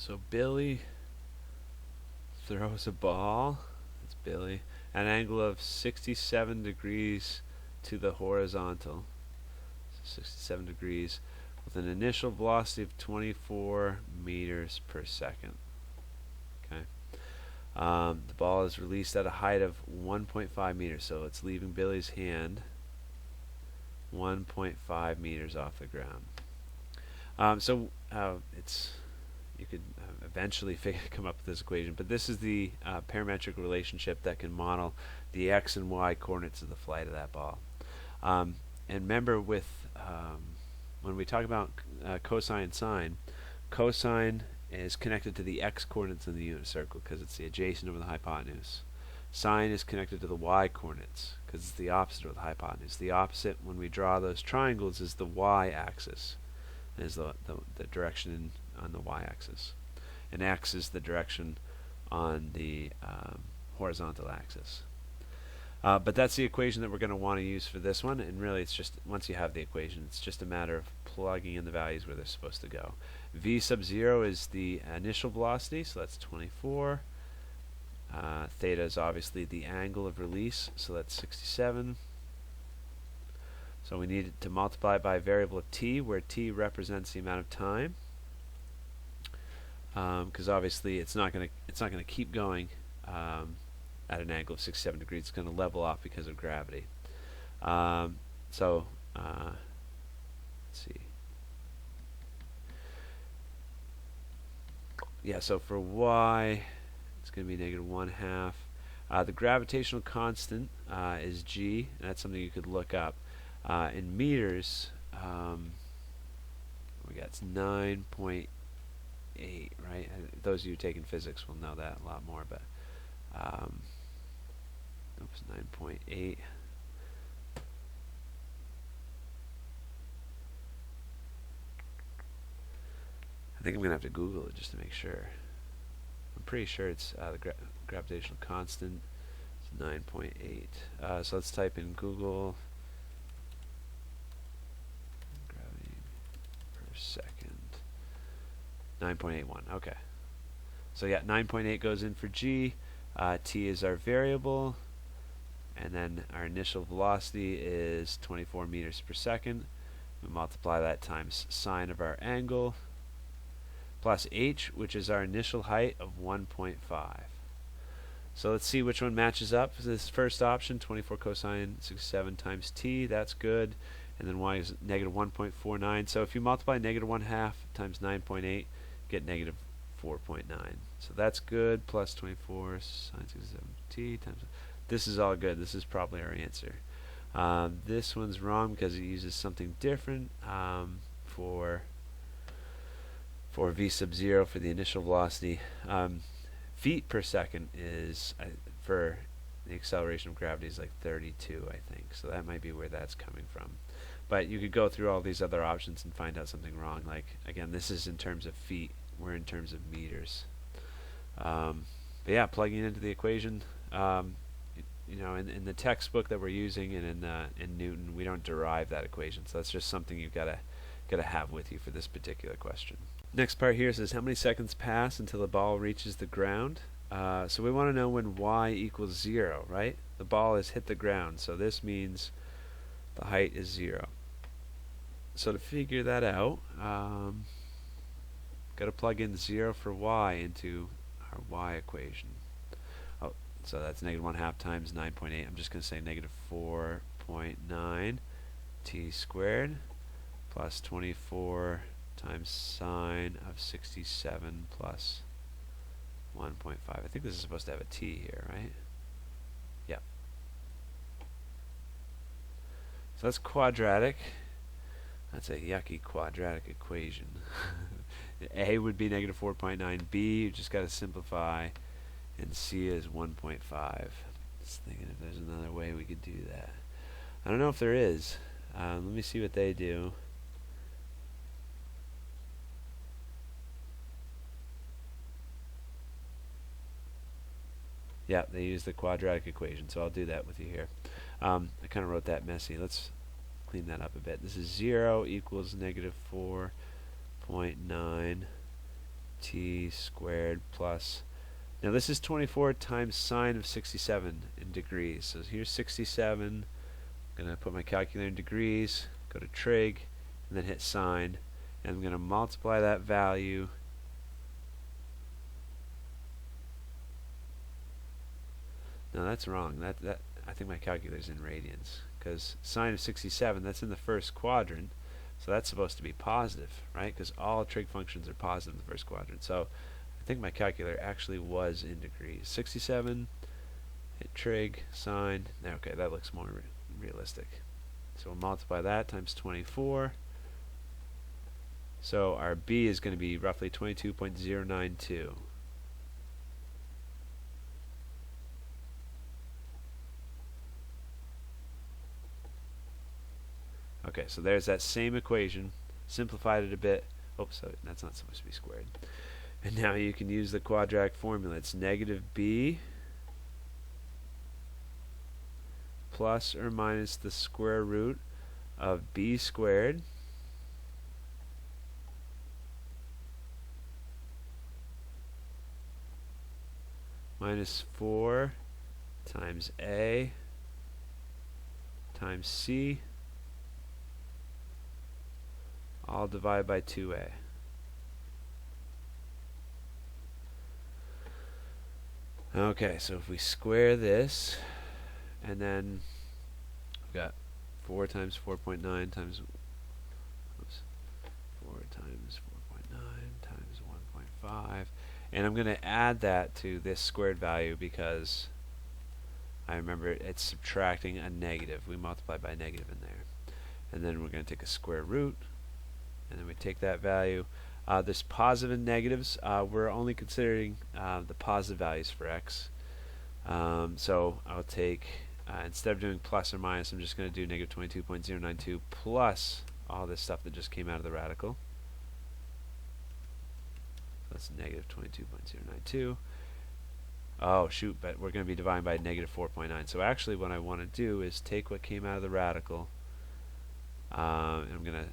So Billy throws a ball. That's Billy. At an angle of 67 degrees to the horizontal. So 67 degrees with an initial velocity of 24 meters per second. Okay. The ball is released at a height of 1.5 meters, so it's leaving Billy's hand 1.5 meters off the ground. It's you could eventually come up with this equation, but this is the parametric relationship that can model the x and y coordinates of the flight of that ball. And remember, when we talk about cosine and sine, cosine is connected to the x coordinates in the unit circle because it's the adjacent over the hypotenuse. Sine is connected to the y coordinates because it's the opposite of the hypotenuse. The opposite, when we draw those triangles, is the y-axis. Is the direction on the y-axis, and x is the direction on the horizontal axis. But that's the equation that we're going to want to use for this one, and really it's just, once you have the equation, it's just a matter of plugging in the values where they're supposed to go. V sub 0 is the initial velocity, so that's 24. Theta is obviously the angle of release, so that's 67. So we need to multiply it by a variable of t, where t represents the amount of time, because obviously it's not going to keep going at an angle of 67 degrees. It's going to level off because of gravity. Let's see. Yeah, so for y, it's going to be -1/2. The gravitational constant is g, and that's something you could look up. In meters, we got 9.8, right? Those of you taking physics will know that a lot more, but oops, 9.8. I think I'm going to have to Google it just to make sure. I'm pretty sure it's the gravitational constant is 9.8. So let's type in Google gravity per second. 9.81. Okay. So yeah, 9.8 goes in for g. T is our variable, and then our initial velocity is 24 meters per second. We multiply that times sine of our angle, plus h, which is our initial height of 1.5. So let's see which one matches up. This first option, 24 cosine 67 times t, that's good. And then y is -1.49. So if you multiply -1/2 times 9.8, get -4.9. So that's good, plus 24 sine 67 t times... This is all good. This is probably our answer. This one's wrong because it uses something different for v sub 0 for the initial velocity. Feet per second is, for the acceleration of gravity, is like 32, I think. So that might be where that's coming from. But you could go through all these other options and find out something wrong. Like, again, this is in terms of feet. We're in terms of meters. But yeah, plugging it into the equation. You know, in the textbook that we're using and in Newton, we don't derive that equation. So that's just something you've got to have with you for this particular question. Next part here says how many seconds pass until the ball reaches the ground. So we want to know when y equals 0, right? The ball has hit the ground, so this means the height is 0. So to figure that out, got to plug in 0 for y into our y equation. Oh, so that's -1/2 times 9.8. I'm just going to say -4.9 t squared plus 24 times sine of 67 plus 1.5. I think this is supposed to have a t here, right? Yeah. So that's quadratic. That's a yucky quadratic equation. A would be -4.9. B, you just got to simplify. And C is 1.5. Just thinking if there's another way we could do that. I don't know if there is. Let me see what they do. Yeah, they use the quadratic equation, so I'll do that with you here. I kind of wrote that messy. Let's clean that up a bit. This is 0 equals -4.9 t squared plus, now this is 24 times sine of 67 in degrees. So here's 67. I'm going to put my calculator in degrees, go to trig, and then hit sine. And I'm going to multiply that value No, that's wrong. That I think my calculator's in radians, because sine of 67, that's in the first quadrant, so that's supposed to be positive, right? Because all trig functions are positive in the first quadrant. So I think my calculator actually was in degrees. 67, hit trig, sine. Okay, that looks more realistic. So we'll multiply that times 24. So our b is going to be roughly 22.092. Okay, so there's that same equation, simplified it a bit. Oops, so that's not supposed to be squared. And now you can use the quadratic formula. It's negative b plus or minus the square root of b squared minus 4 times a times c, all divided by 2a. Okay, so if we square this, and then we've got 4 times 4.9 times, oops, 4 times 4.9 times 1.5, and I'm going to add that to this squared value because I remember it's subtracting a negative. We multiply by a negative in there. And then we're going to take a square root, and then we take that value. This positive and negatives, we're only considering the positive values for x. So I'll take, instead of doing plus or minus, I'm just going to do negative 22.092 plus all this stuff that just came out of the radical. That's negative 22.092. Oh shoot, but we're going to be dividing by negative 4.9. So actually what I want to do is take what came out of the radical, and I'm going to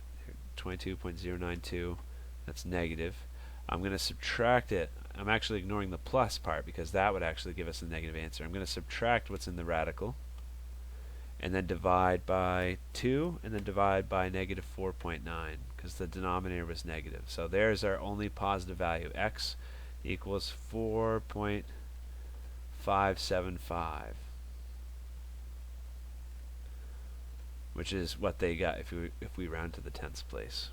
22.092, that's negative. I'm going to subtract it. I'm actually ignoring the plus part because that would actually give us a negative answer. I'm going to subtract what's in the radical and then divide by 2 and then divide by negative 4.9 because the denominator was negative. So there's our only positive value. X equals 4.575, which is what they got if we round to the 10th place.